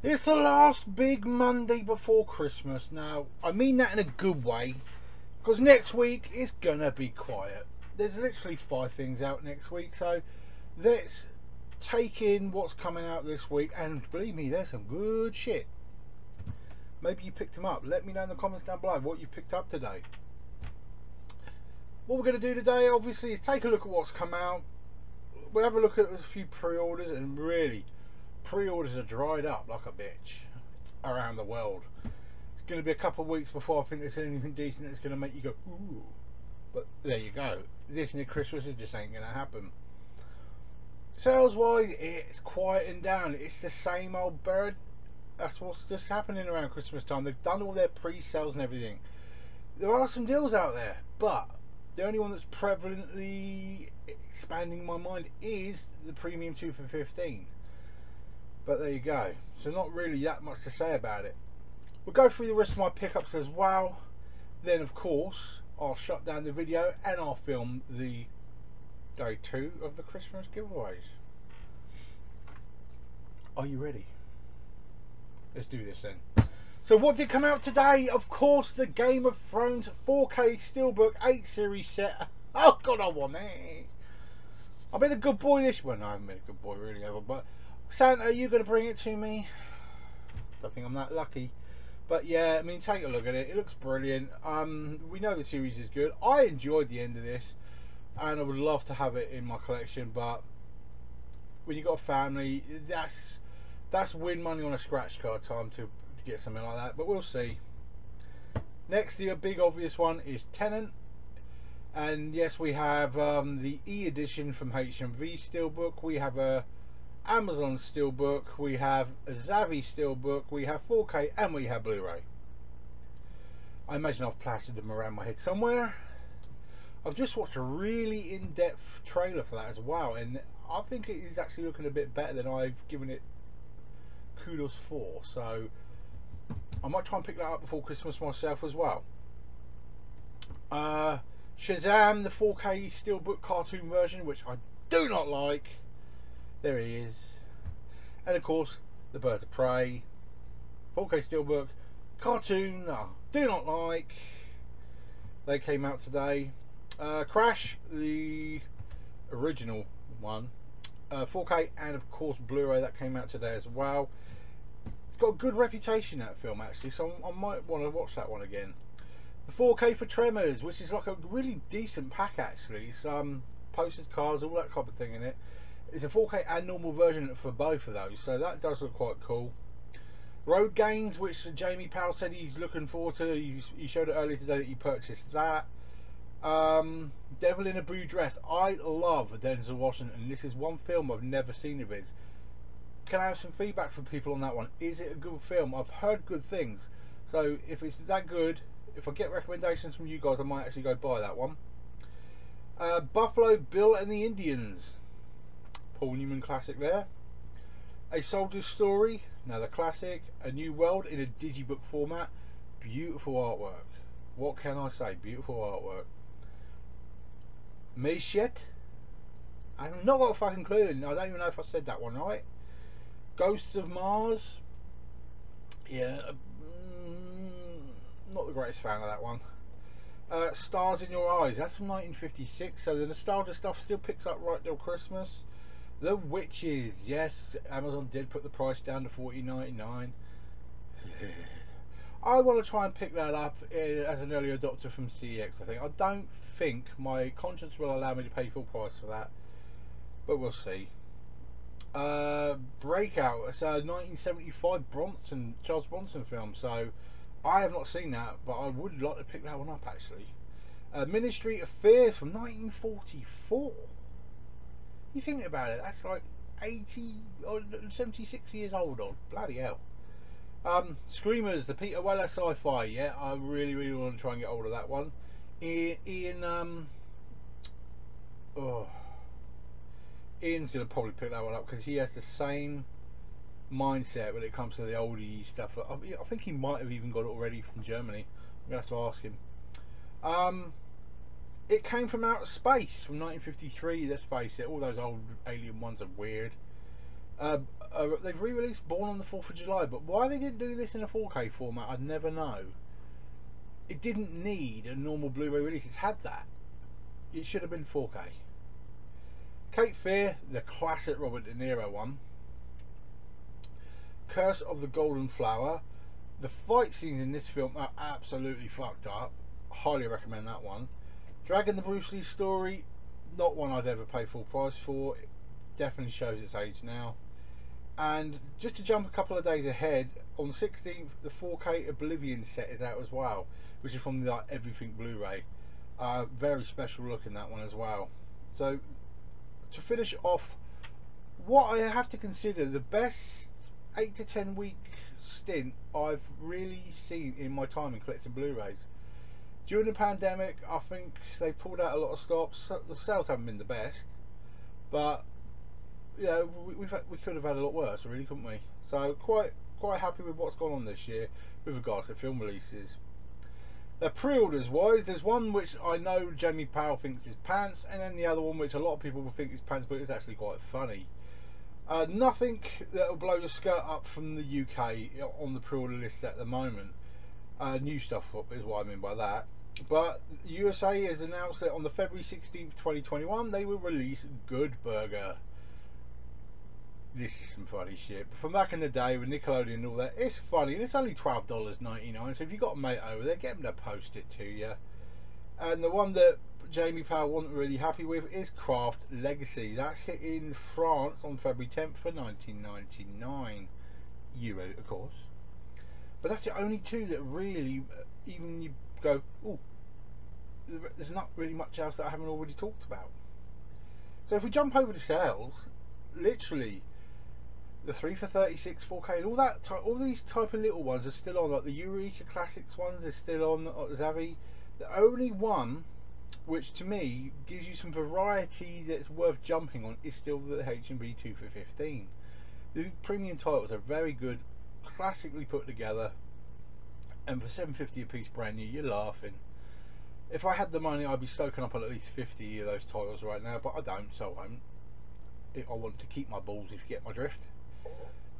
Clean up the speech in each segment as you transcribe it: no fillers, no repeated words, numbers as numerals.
It's the last big Monday before Christmas. Now, I mean that in a good way, because next week is gonna be quiet. There's literally 5 things out next week, so let's take in what's coming out this week. And believe me, there's some good shit. Maybe you picked them up. Let me know in the comments down below what you picked up today. What we're going to do today, obviously, is take a look at what's come out. We'll have a look at a few pre-orders, and really, pre-orders are dried up like a bitch around the world. It's going to be a couple of weeks before I think there's anything decent that's going to make you go, ooh. But there you go. This near Christmas, it just ain't going to happen. Sales-wise, it's quieting down. It's the same old bird. That's what's just happening around Christmas time. They've done all their pre-sales and everything. There are some deals out there, but the only one that's prevalently expanding my mind is the premium 2 for 15. But there you go. So not really that much to say about it. We'll go through the rest of my pickups as well. Then of course I'll shut down the video and I'll film the day 2 of the Christmas giveaways. Are you ready? Let's do this then. So what did come out today? Of course, the Game of Thrones 4K Steelbook 8 series set. Oh god, I want it. I've been a good boy this one. No, I haven't been a good boy really ever, but Santa, are you going to bring it to me? Don't think I'm that lucky. But yeah, I mean, take a look at it. It looks brilliant. We know the series is good. I enjoyed the end of this, and I would love to have it in my collection, but when you've got a family, that's win money on a scratch card time to get something like that, but we'll see. Next, the big obvious one is Tenant, and yes, we have the E edition from HMV Steelbook, we have a Amazon Steelbook, we have a Zavvi Steelbook, we have 4K, and we have Blu-ray. I imagine I've plastered them around my head somewhere. I've just watched a really in-depth trailer for that as well, and I think it is actually looking a bit better than I've given it kudos for, so I might try and pick that up before Christmas myself as well. Shazam, the 4K Steelbook cartoon version, which I do not like. There he is. And of course, the Birds of Prey 4K Steelbook cartoon, I do not like. They came out today. Crash, the original one, 4K, and of course Blu-ray, that came out today as well. Got a good reputation, that film, actually, so I might want to watch that one again. The 4K for Tremors, which is like a really decent pack, actually. Some posters, cards, all that type of thing in it. It's a 4K and normal version for both of those, so that does look quite cool. Road Games, which Jamie Powell said he's looking forward to. He showed it earlier today that he purchased that. Devil in a Blue Dress. I love Denzel Washington. This is one film I've never seen of his. Can I have some feedback from people on that one? Is it a good film? I've heard good things, so if it's that good, if I get recommendations from you guys, I might actually go buy that one. Buffalo Bill and the Indians, Paul Newman classic there. A Soldier's Story, another classic. A New World in a digibook format, beautiful artwork. What can I say? Beautiful artwork. Meshet, I've not got a fucking clue. I don't even know if I said that one right. Ghosts of Mars, yeah, not the greatest fan of that one. Stars in Your Eyes, that's from 1956, so the nostalgia stuff still picks up right till Christmas. The Witches, yes, Amazon did put the price down to $14.99. I want to try and pick that up as an early adopter from CX. I don't think my conscience will allow me to pay full price for that, but we'll see. Breakout, it's a 1975 Charles Bronson film, so I have not seen that, but I would like to pick that one up actually. Ministry of Fears from 1944. You think about it, that's like 80 or 76 years old, or bloody hell. Screamers, the Peter Weller sci-fi, yeah, I really want to try and get hold of that one. Ian's going to probably pick that one up because he has the same mindset when it comes to the oldie stuff. I think he might have even got it already from Germany. I'm going to have to ask him. It Came from Outer Space from 1953. Let's face it, all those old alien ones are weird. They've re-released Born on the 4th of July, but why they didn't do this in a 4K format, I'd never know. It didn't need a normal Blu-ray release. It's had that. It should have been 4K. Cape Fear, the classic Robert De Niro one. Curse of the Golden Flower. The fight scenes in this film are absolutely fucked up. Highly recommend that one. Dragon the Bruce Lee Story, not one I'd ever pay full price for. It definitely shows its age now. And just to jump a couple of days ahead, on the 16th, the 4K Oblivion set is out as well, which is from the Everything Blu-ray. Very special look in that one as well. So, to finish off, what I have to consider the best 8 to 10 week stint I've really seen in my time in collecting Blu-rays. During the pandemic, I think they pulled out a lot of stops. The sales haven't been the best, but you know, we could have had a lot worse, really, couldn't we? So quite happy with what's gone on this year with regards to film releases. Now, pre-orders wise, there's one which I know Jamie Powell thinks is pants, and then the other one which a lot of people will think is pants, but it's actually quite funny. Nothing that will blow the skirt up from the UK on the pre-order list at the moment. New stuff is what I mean by that. But USA has announced that on the February 16th, 2021, they will release Good Burger. This is some funny shit. But from back in the day with Nickelodeon and all that, it's funny, and it's only $12.99. So if you've got a mate over there, get them to post it to you. And the one that Jamie Powell wasn't really happy with is Craft Legacy. That's hit in France on February 10th for €19.99, of course. But that's the only two that really, even you go, oh, there's not really much else that I haven't already talked about. So if we jump over to sales, literally the 3 for 36 4K and all that, all these type of little ones are still on. Like the Eureka Classics ones are still on Zavvi. The only one which to me gives you some variety that's worth jumping on is still the H&B 2 for 15. The premium titles are very good, classically put together, and for $7.50 a piece brand new, you're laughing. If I had the money, I'd be stoking up on at least 50 of those titles right now, but I don't, so I won't. I want to keep my balls, if you get my drift.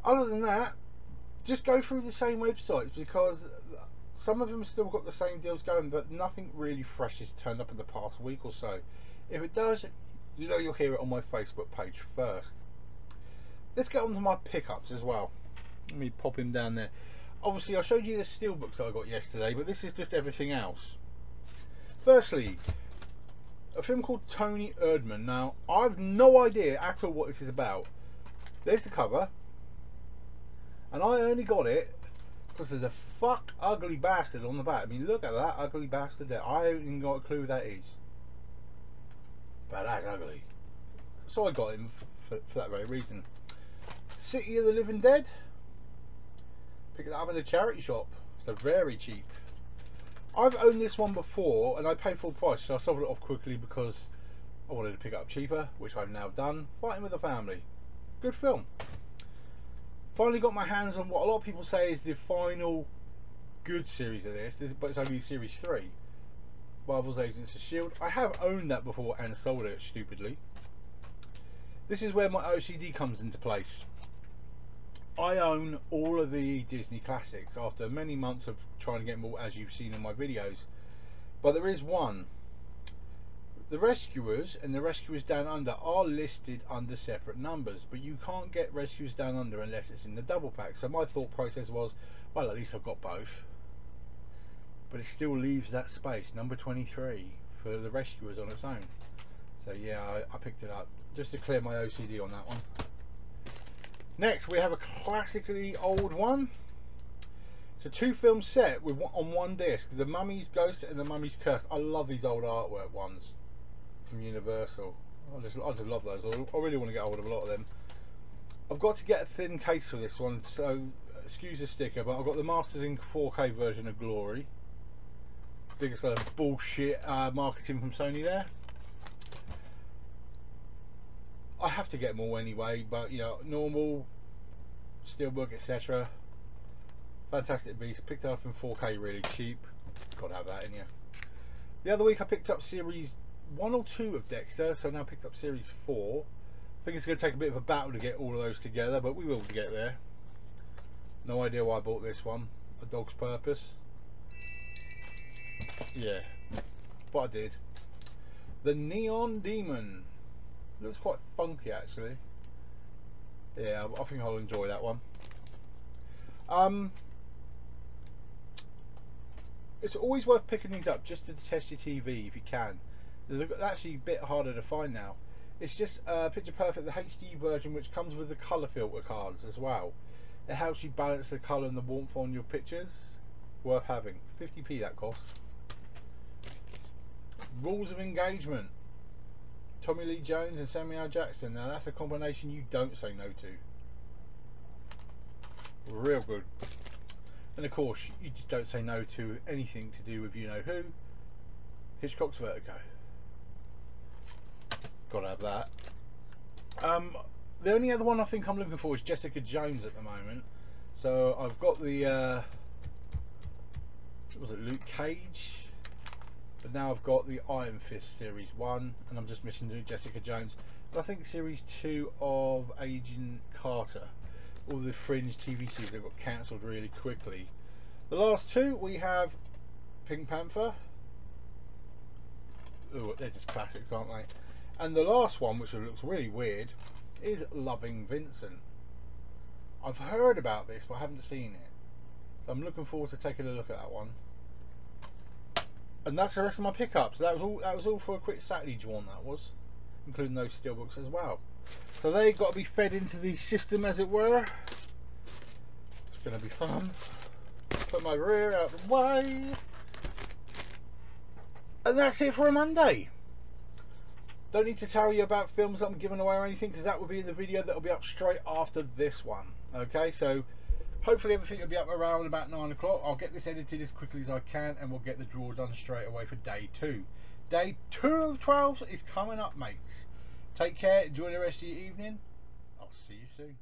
Other than that, just go through the same websites, because some of them still got the same deals going, but nothing really fresh has turned up in the past week or so. If it does, you know you'll hear it on my Facebook page first. Let's get on to my pickups as well. Let me pop him down there. Obviously I showed you the steelbooks that I got yesterday, but this is just everything else. Firstly, a film called Tony Erdmann. Now, I've no idea at all what this is about. There's the cover, and I only got it because there's a fuck ugly bastard on the back. I mean, look at that ugly bastard there. I haven't even got a clue who that is, but that's ugly. So I got him for that very reason. City of the Living Dead. Picked it up in a charity shop. So very cheap. I've owned this one before and I paid full price, so I sold it off quickly because I wanted to pick it up cheaper, which I've now done. Fighting with the Family. Good film. Finally got my hands on what a lot of people say is the final good series of this, but it's only series 3. Marvel's Agents of S.H.I.E.L.D. I have owned that before and sold it stupidly. This is where my OCD comes into place. I own all of the Disney classics after many months of trying to get them all, as you've seen in my videos. But there is one. The Rescuers and the Rescuers Down Under are listed under separate numbers, but you can't get Rescuers Down Under unless it's in the double pack. So my thought process was, well, at least I've got both. But it still leaves that space, number 23, for the Rescuers on its own. So yeah, I picked it up just to clear my OCD on that one. Next, we have a classically old one. It's a 2-film set with on one disc: The Mummy's Ghost and The Mummy's Curse. I love these old artwork ones from Universal. I just love those. I really want to get hold of a lot of them. I've got to get a thin case for this one, so excuse the sticker, but I've got the Masters in 4K version of Glory. Biggest load of bullshit marketing from Sony there. I have to get them all anyway, but you know, normal, steelbook, etc. Fantastic Beast. Picked it up in 4K really cheap. Gotta have that in you. The other week I picked up series 1 or 2 of Dexter, so now picked up series 4 think it's going to take a bit of a battle to get all of those together, but we will get there. No idea why I bought this one. A dog's purpose. Yeah, but I did. The Neon Demon. Looks quite funky actually. Yeah, I think I'll enjoy that one. It's always worth picking these up just to test your TV if you can. They're actually a bit harder to find now. It's just Picture Perfect, the HD version, which comes with the colour filter cards as well. It helps you balance the colour and the warmth on your pictures. Worth having. 50p that costs. Rules of Engagement. Tommy Lee Jones and Samuel L. Jackson. Now that's a combination you don't say no to. Real good. And of course, you just don't say no to anything to do with you know who. Hitchcock's Vertigo. Gotta have that. The only other one I think I'm looking for is Jessica Jones at the moment. So I've got the was it Luke Cage? But now I've got the Iron Fist Series 1, and I'm just missing Jessica Jones. But I think Series 2 of Agent Carter. All the Fringe TV series that got cancelled really quickly. The last two we have Pink Panther. Ooh, they're just classics, aren't they? And the last one, which looks really weird, is Loving Vincent. I've heard about this, but I haven't seen it. So I'm looking forward to taking a look at that one. And that's the rest of my pickups. That was all for a quick Saturday jaunt, that was. Including those steelbooks as well. So they've got to be fed into the system, as it were. It's going to be fun. Put my rear out of the way. And that's it for a Monday. Don't need to tell you about films that I'm giving away or anything, because that will be in the video that will be up straight after this one. Okay, so hopefully everything will be up around about 9 o'clock. I'll get this edited as quickly as I can, and we'll get the draw done straight away for day 2. Day 2 of 12 is coming up, mates. Take care, enjoy the rest of your evening. I'll see you soon.